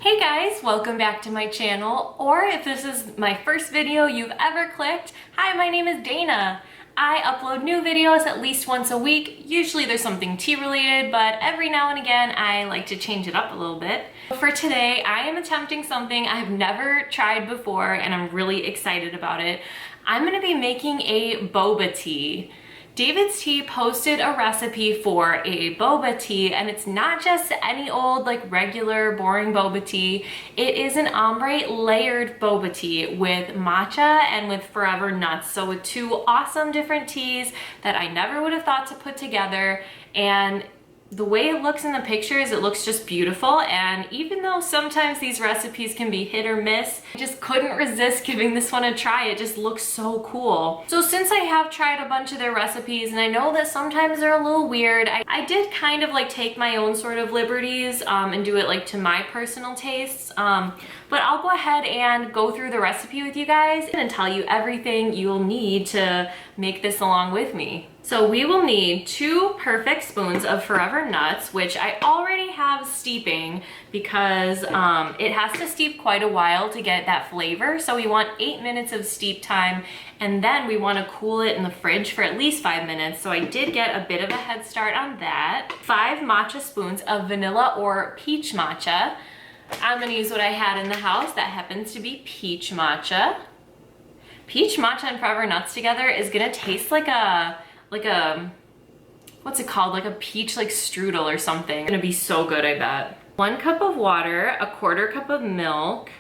Hey guys, welcome back to my channel, or if this is my first video you've ever clicked, hi, my name is Dana. I upload new videos at least once a week. Usually there's something tea related, but every now and again I like to change it up a little bit. For today, I am attempting something I've never tried before and I'm really excited about it. I'm gonna be making a boba tea. DAVIDStea posted a recipe for a boba tea, and it's not just any old like regular boring boba tea. It is an ombre layered boba tea with matcha and with forever nuts. So with two awesome different teas that I never would have thought to put together, and the way it looks in the pictures, it looks just beautiful. And even though sometimes these recipes can be hit or miss, I just couldn't resist giving this one a try. It just looks so cool. So since I have tried a bunch of their recipes and I know that sometimes they're a little weird, I did kind of like take my own sort of liberties and do it like to my personal tastes. But I'll go ahead and go through the recipe with you guys and tell you everything you'll need to make this along with me. So we will need 2 perfect spoons of forever nuts, which I already have steeping because it has to steep quite a while to get that flavor. So we want 8 minutes of steep time, and then we want to cool it in the fridge for at least 5 minutes. So I did get a bit of a head start on that. 5 matcha spoons of vanilla or peach matcha. I'm gonna use what I had in the house. That happens to be peach matcha. Peach matcha and forever nuts together is gonna taste like a what's it called? Like a peach like strudel or something. It's gonna be so good, I bet. 1 cup of water, 1/4 cup of milk,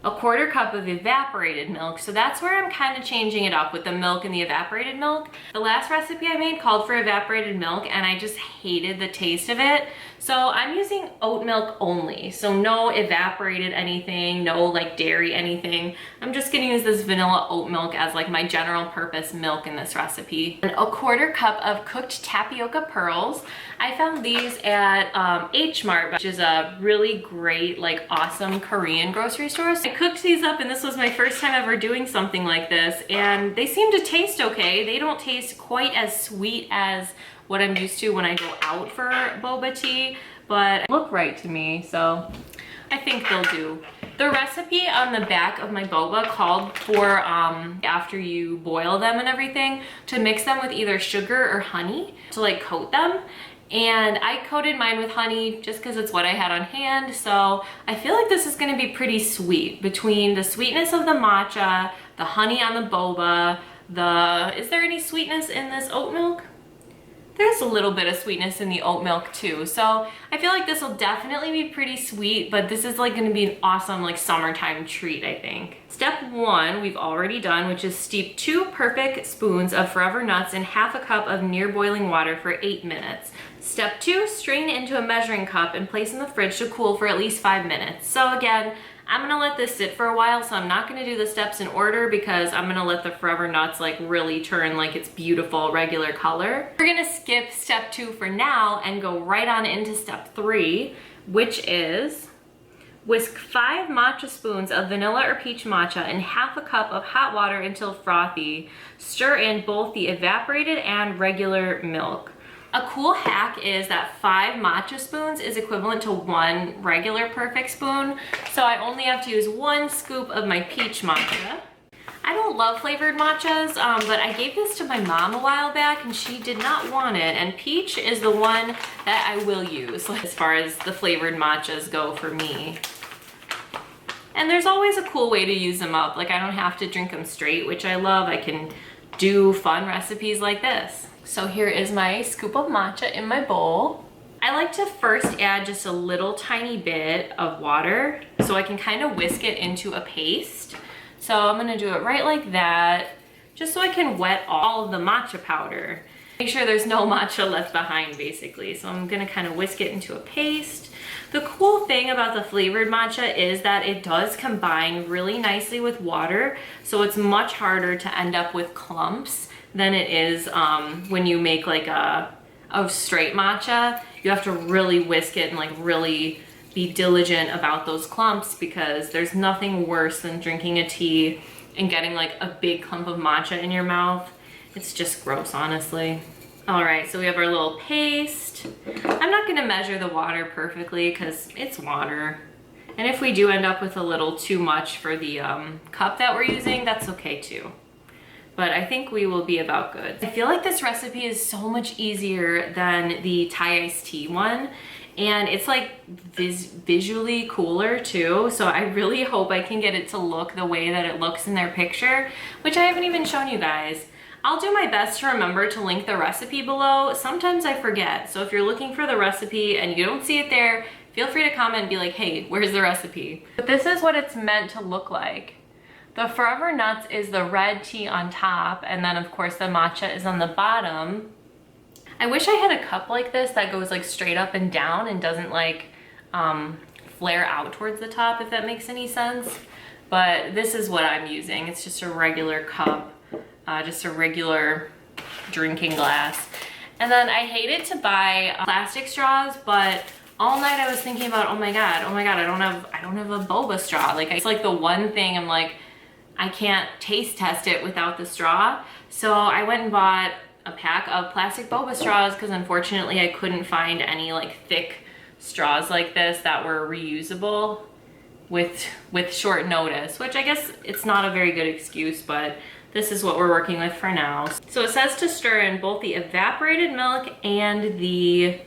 1/4 cup of evaporated milk. So that's where I'm kind of changing it up with the milk and the evaporated milk. The last recipe I made called for evaporated milk and I just hated the taste of it. So I'm using oat milk only. So no evaporated anything, no like dairy anything. I'm just gonna use this vanilla oat milk as like my general purpose milk in this recipe. And 1/4 cup of cooked tapioca pearls. I found these at H Mart, which is a really great, like awesome Korean grocery store. So I cooked these up and this was my first time ever doing something like this, and they seem to taste okay. They don't taste quite as sweet as what I'm used to when I go out for boba tea, but look right to me, so I think they'll do. The recipe on the back of my boba called for, after you boil them and everything, to mix them with either sugar or honey to like coat them. And I coated mine with honey just because it's what I had on hand. So I feel like this is gonna be pretty sweet between the sweetness of the matcha, the honey on the boba, is there any sweetness in this oat milk? There's a little bit of sweetness in the oat milk too. So I feel like this will definitely be pretty sweet, but this is like gonna be an awesome like summertime treat, I think. Step 1, we've already done, which is steep 2 perfect spoons of forever nuts in 1/2 cup of near boiling water for 8 minutes. Step 2, strain into a measuring cup and place in the fridge to cool for at least 5 minutes. So again, I'm gonna let this sit for a while, so I'm not gonna do the steps in order because I'm gonna let the forever nuts like really turn like its beautiful regular color. We're gonna skip step 2 for now and go right on into step 3, which is whisk 5 matcha spoons of vanilla or peach matcha in 1/2 cup of hot water until frothy. Stir in both the evaporated and regular milk. A cool hack is that 5 matcha spoons is equivalent to 1 regular perfect spoon. So I only have to use 1 scoop of my peach matcha. I don't love flavored matchas, but I gave this to my mom a while back and she did not want it. And peach is the one that I will use as far as the flavored matchas go for me. And there's always a cool way to use them up. Like I don't have to drink them straight, which I love. I can do fun recipes like this. So here is my scoop of matcha in my bowl. I like to first add just a little tiny bit of water so I can kind of whisk it into a paste. So I'm gonna do it right like that, just so I can wet all of the matcha powder. Make sure there's no matcha left behind basically. So I'm gonna kind of whisk it into a paste. The cool thing about the flavored matcha is that it does combine really nicely with water, so it's much harder to end up with clumps than it is when you make like a straight matcha. You have to really whisk it and like really be diligent about those clumps because there's nothing worse than drinking a tea and getting like a big clump of matcha in your mouth. It's just gross, honestly. All right, so we have our little paste. I'm not gonna measure the water perfectly because it's water. And if we do end up with a little too much for the cup that we're using, that's okay too. But I think we will be about good. I feel like this recipe is so much easier than the Thai iced tea one. And it's like visually cooler too. So I really hope I can get it to look the way that it looks in their picture, which I haven't even shown you guys. I'll do my best to remember to link the recipe below. Sometimes I forget. So if you're looking for the recipe and you don't see it there, feel free to comment and be like, hey, where's the recipe? But this is what it's meant to look like. The Forever Nuts is the red tea on top, and then of course the matcha is on the bottom. I wish I had a cup like this that goes like straight up and down and doesn't like flare out towards the top, if that makes any sense. But this is what I'm using. It's just a regular cup, just a regular drinking glass. And then I hated to buy plastic straws, but all night I was thinking about, oh my god, I don't have a boba straw. Like it's like the one thing I'm like, I can't taste test it without the straw. So I went and bought a pack of plastic boba straws because unfortunately I couldn't find any like thick straws like this that were reusable with short notice, which I guess it's not a very good excuse, but this is what we're working with for now. So it says to stir in both the evaporated milk and the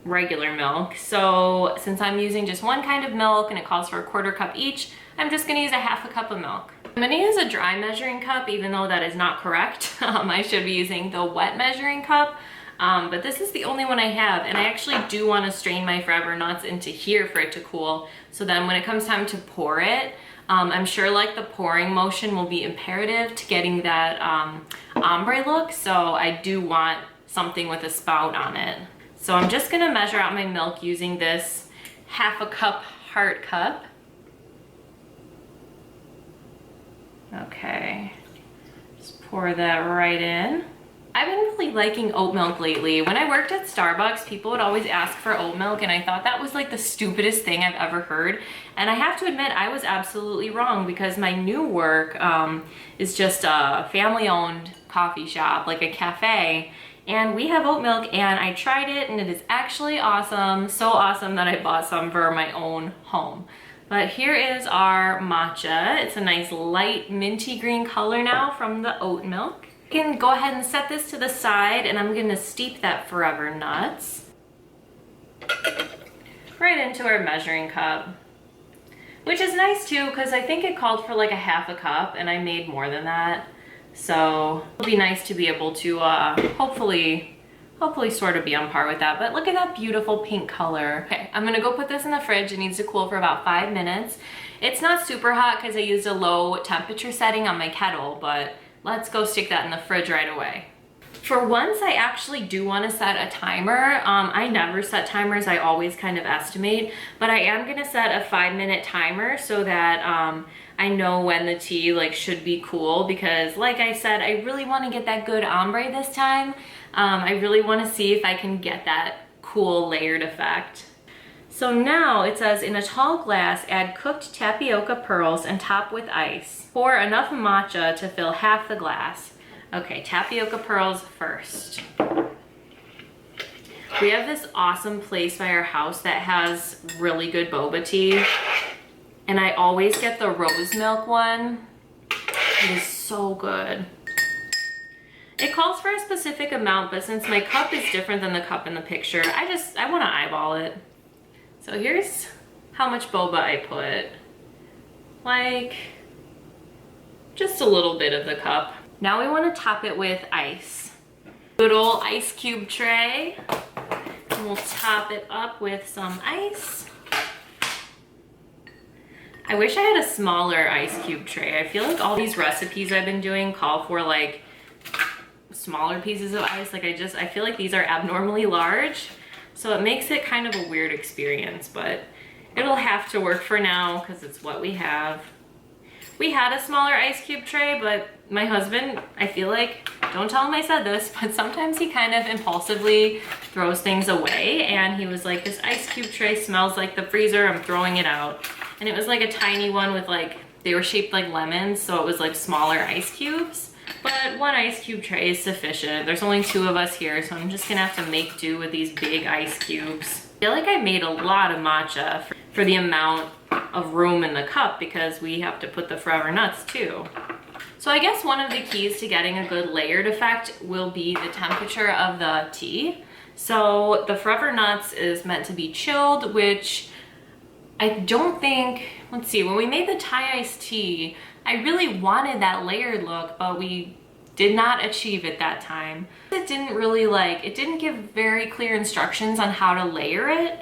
regular milk. So since I'm using just one kind of milk and it calls for a 1/4 cup each, I'm just gonna use a 1/2 cup of milk. I'm gonna use a dry measuring cup, even though that is not correct. I should be using the wet measuring cup, but this is the only one I have, and I actually do wanna strain my Forever Nuts into here for it to cool, so then when it comes time to pour it, I'm sure like the pouring motion will be imperative to getting that ombre look, so I do want something with a spout on it. So I'm just gonna measure out my milk using this 1/2 cup heart cup. Okay, just pour that right in. I've been really liking oat milk lately. When I worked at Starbucks, people would always ask for oat milk, and I thought that was like the stupidest thing I've ever heard. And I have to admit, I was absolutely wrong, because my new work is just a family-owned coffee shop, like a cafe, and we have oat milk, and I tried it, and it is actually awesome. So awesome that I bought some for my own home. But here is our matcha. It's a nice light minty green color now from the oat milk. You can go ahead and set this to the side, and I'm gonna steep that Forever Nuts right into our measuring cup, which is nice too, because I think it called for like a 1/2 cup, and I made more than that. So it'll be nice to be able to hopefully sort of be on par with that. But look at that beautiful pink color. Okay, I'm gonna go put this in the fridge. It needs to cool for about 5 minutes. It's not super hot because I used a low temperature setting on my kettle, but let's go stick that in the fridge right away. For once, I actually do want to set a timer. I never set timers, I always kind of estimate, but I am gonna set a 5-minute timer so that I know when the tea like should be cool, because like I said, I really want to get that good ombre this time. I really want to see if I can get that cool layered effect. So now it says, in a tall glass, add cooked tapioca pearls and top with ice. Pour enough matcha to fill 1/2 the glass. Okay, tapioca pearls first. We have this awesome place by our house that has really good boba tea, and I always get the rose milk one. It is so good. It calls for a specific amount, but since my cup is different than the cup in the picture, I want to eyeball it. So here's how much boba I put. Like, just a little bit of the cup. Now we want to top it with ice. Good old ice cube tray. And we'll top it up with some ice. I wish I had a smaller ice cube tray. I feel like all these recipes I've been doing call for like smaller pieces of ice. Like I feel like these are abnormally large, so it makes it kind of a weird experience, but it'll have to work for now because it's what we have. We had a smaller ice cube tray, but my husband, I feel like, don't tell him I said this, but sometimes he kind of impulsively throws things away, and he was like, this ice cube tray smells like the freezer, I'm throwing it out. And it was like a tiny one with like, they were shaped like lemons, so it was like smaller ice cubes. But 1 ice cube tray is sufficient. There's only 2 of us here, so I'm just gonna have to make do with these big ice cubes. I feel like I made a lot of matcha for the amount of room in the cup because we have to put the forever nuts too. So I guess one of the keys to getting a good layered effect will be the temperature of the tea. So the forever nuts is meant to be chilled, which I don't think, let's see, when we made the Thai iced tea, I really wanted that layered look, but we did not achieve it that time. It didn't really it didn't give very clear instructions on how to layer it.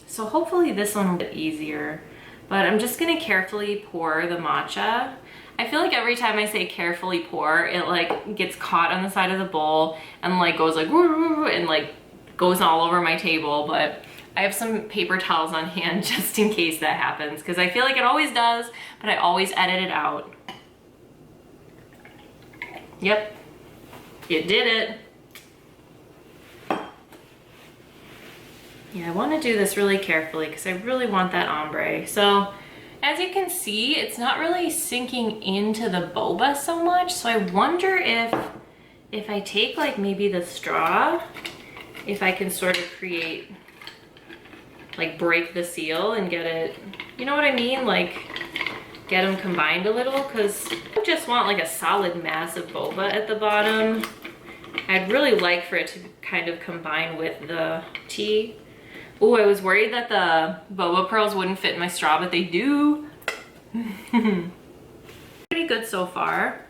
So hopefully this one will be easier, but I'm just gonna carefully pour the matcha. I feel like every time I say carefully pour, it gets caught on the side of the bowl and goes and goes all over my table, but I have some paper towels on hand just in case that happens, because I feel like it always does, but I always edit it out. Yep, you did it. Yeah, I want to do this really carefully because I really want that ombre. So as you can see, it's not really sinking into the boba so much. So I wonder if I take maybe the straw, if I can sort of create, break the seal and get it, you know what I mean? Get them combined a little, because I just want a solid mass of boba at the bottom. I'd really like for it to kind of combine with the tea. Oh, I was worried that the boba pearls wouldn't fit in my straw, but they do. Pretty good so far.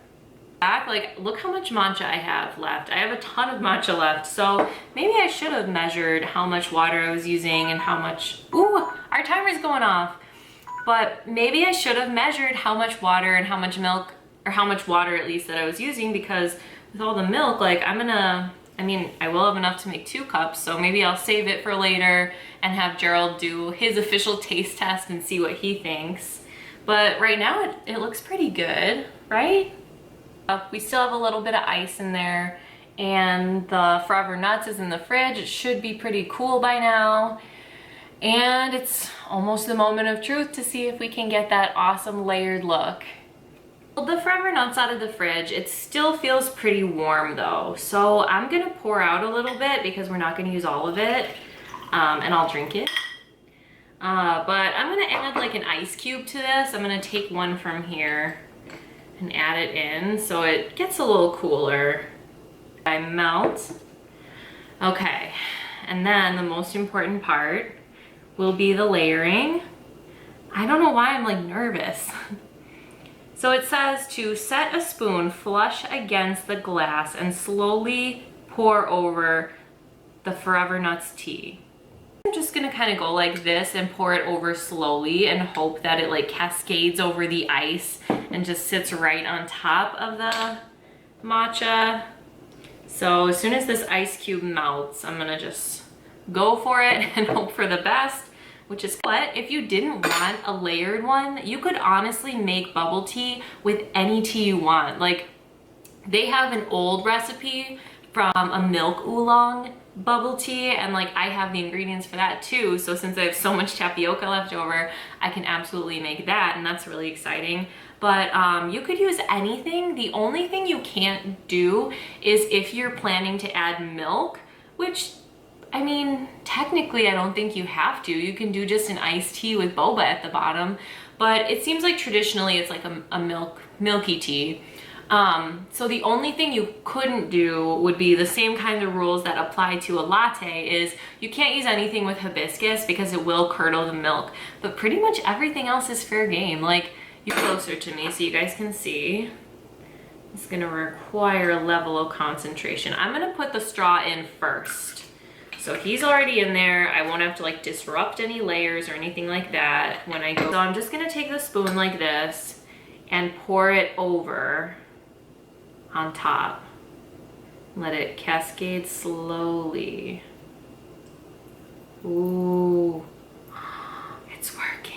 Look how much matcha I have left. I have a ton of matcha left, so maybe I should have measured how much water I was using and how much, ooh, our timer's going off. But maybe I should have measured how much water and how much milk, or how much water at least, that I was using, because with all the milk, I will have enough to make 2 cups, so maybe I'll save it for later and have Gerald do his official taste test and see what he thinks. But right now it looks pretty good, right? We still have a little bit of ice in there, and the forever nuts is in the fridge. It should be pretty cool by now. And it's almost the moment of truth to see if we can get that awesome layered look. The forever nuts out of the fridge, it still feels pretty warm though. So I'm gonna pour out a little bit because we're not gonna use all of it, and I'll drink it. But I'm gonna add an ice cube to this. I'm gonna take one from here and add it in so it gets a little cooler. I melt. Okay, and then the most important part will be the layering. I don't know why I'm nervous. So it says to set a spoon flush against the glass and slowly pour over the forever nuts tea. I'm just gonna kind of go like this and pour it over slowly and hope that it cascades over the ice and just sits right on top of the matcha. So as soon as this ice cube melts, I'm gonna just go for it and hope for the best, which is what, if you didn't want a layered one, you could honestly make bubble tea with any tea you want. They have an old recipe from a milk oolong bubble tea, and I have the ingredients for that too. So since I have so much tapioca left over, I can absolutely make that, and that's really exciting. But you could use anything. The only thing you can't do is if you're planning to add milk, which, technically I don't think you have to. You can do just an iced tea with boba at the bottom, but it seems like traditionally it's a milky tea. So the only thing you couldn't do would be the same kind of rules that apply to a latte, is you can't use anything with hibiscus because it will curdle the milk, but pretty much everything else is fair game. You closer to me so you guys can see. It's gonna require a level of concentration. I'm gonna put the straw in first. So he's already in there. I won't have to disrupt any layers or anything like that when I go. So I'm just gonna take the spoon like this and pour it over on top. Let it cascade slowly. Ooh, it's working.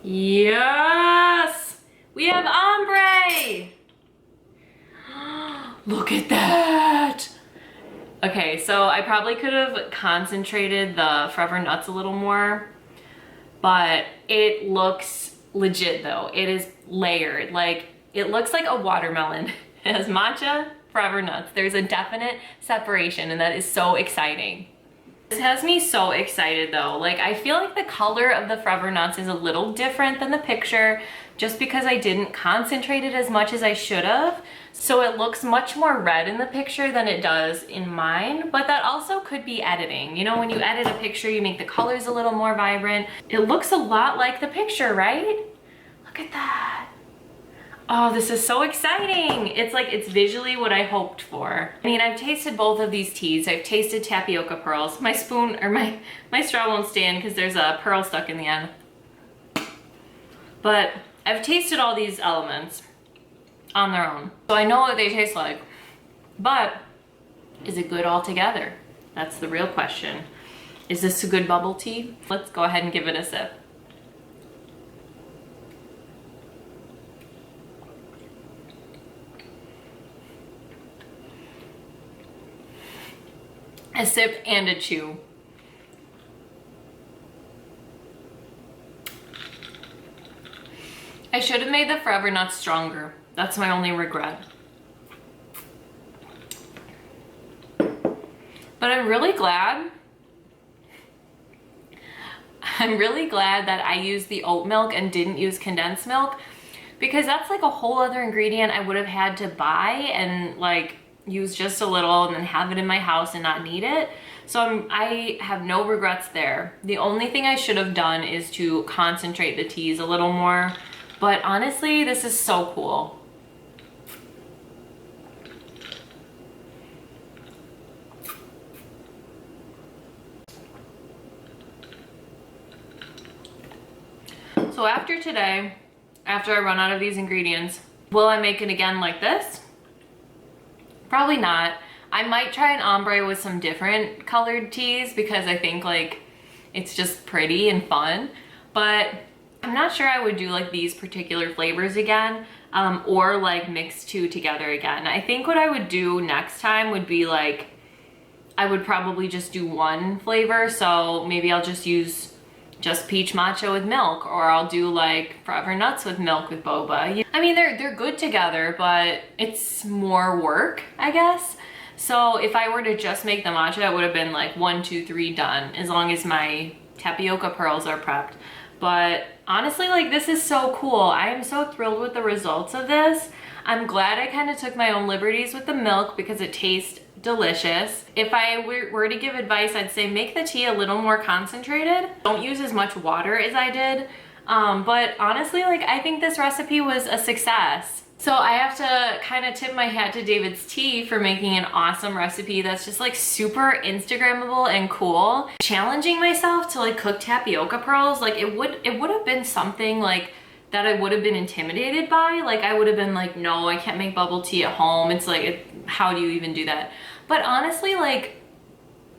Yes, we have ombre. Look at that. Okay, so I probably could have concentrated the forever nuts a little more, but it looks legit though. It is layered. It looks like a watermelon. It has matcha, Forever Nuts. There's a definite separation, and that is so exciting. This has me so excited though. Like, I feel like the color of the Forever Nuts is a little different than the picture just because I didn't concentrate it as much as I should have. So it looks much more red in the picture than it does in mine, but that also could be editing. You know, when you edit a picture, you make the colors a little more vibrant. It looks a lot like the picture, right? Look at that. Oh, this is so exciting. It's like, it's visually what I hoped for. I mean, I've tasted both of these teas. I've tasted tapioca pearls. My spoon, or my straw won't stand because there's a pearl stuck in the end. But I've tasted all these elements on their own. So I know what they taste like, but is it good altogether? That's the real question. Is this a good bubble tea? Let's go ahead and give it a sip. A sip and a chew. I should have made the Forever Nuts stronger. That's my only regret. But I'm really glad that I used the oat milk and didn't use condensed milk, because that's like a whole other ingredient I would have had to buy and like use just a little and then have it in my house and not need it. So I have no regrets there. The only thing I should have done is to concentrate the teas a little more. But honestly, this is so cool. So after today, after I run out of these ingredients, will I make it again like this? Probably not. I might try an ombre with some different colored teas because I think like it's just pretty and fun, but I'm not sure I would do like these particular flavors again, or like mix two together again. I think what I would do next time would be like, I would probably just do one flavor. So maybe I'll just use just peach matcha with milk, or I'll do like Forever Nuts with milk with boba. I mean, they're good together, but it's more work, I guess. So if I were to just make the matcha, it would have been like 1, 2, 3 done, as long as my tapioca pearls are prepped. But honestly, like, this is so cool. I am so thrilled with the results of this. I'm glad I kind of took my own liberties with the milk because it tastes delicious. If I were to give advice, I'd say make the tea a little more concentrated. Don't use as much water as I did. But honestly, like, I think this recipe was a success. So I have to kind of tip my hat to DAVIDStea for making an awesome recipe that's just like super Instagrammable and cool. Challenging myself to like cook tapioca pearls, like it would have been something like that I would have been intimidated by. Like I would have been like, no, I can't make bubble tea at home. It's like, how do you even do that? But honestly, like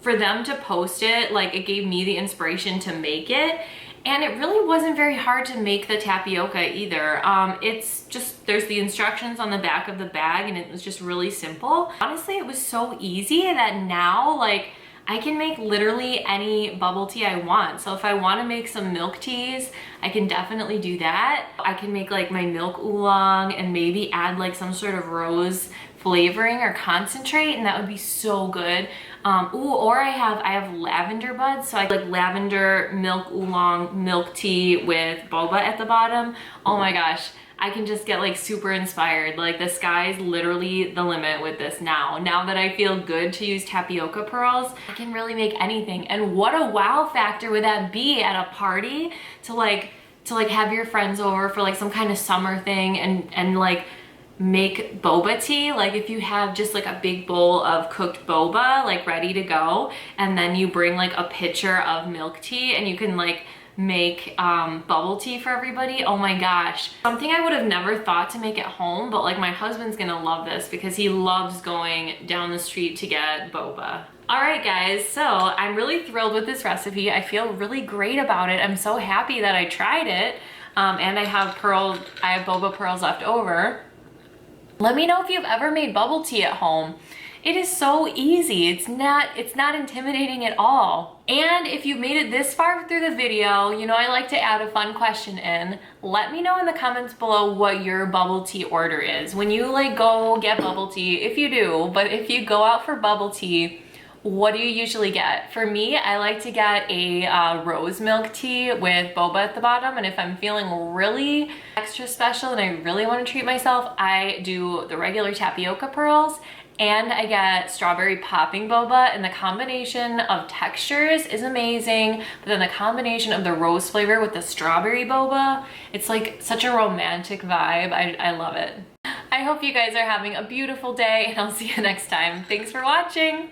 for them to post it, like it gave me the inspiration to make it. And it really wasn't very hard to make the tapioca either. It's just, there's the instructions on the back of the bag and it was just really simple. Honestly, it was so easy that now, like, I can make literally any bubble tea I want. So if I want to make some milk teas, I can definitely do that. I can make like my milk oolong and maybe add like some sort of rose flavoring or concentrate, and that would be so good. Or I have lavender buds, so I like lavender milk oolong milk tea with boba at the bottom. Oh my gosh, I can just get like super inspired. Like the sky's literally the limit with this now. Now that I feel good to use tapioca pearls, I can really make anything. And what a wow factor would that be at a party to like have your friends over for like some kind of summer thing and like make boba tea. Like if you have just like a big bowl of cooked boba like ready to go, and then you bring like a pitcher of milk tea and you can like make bubble tea for everybody. Oh my gosh, something I would have never thought to make at home, but like my husband's gonna love this because he loves going down the street to get boba. All right guys, so I'm really thrilled with this recipe. I feel really great about it. I'm so happy that I tried it, and I have boba pearls left over. Let me know if you've ever made bubble tea at home. It is so easy. It's not intimidating at all. And if you've made it this far through the video, you know I like to add a fun question in. Let me know in the comments below what your bubble tea order is. When you like go get bubble tea, if you do, but if you go out for bubble tea, what do you usually get? For me, I like to get a rose milk tea with boba at the bottom, and if I'm feeling really extra special and I really want to treat myself, I do the regular tapioca pearls, and I get strawberry popping boba, and the combination of textures is amazing, but then the combination of the rose flavor with the strawberry boba, it's like such a romantic vibe. I love it. I hope you guys are having a beautiful day, and I'll see you next time. Thanks for watching.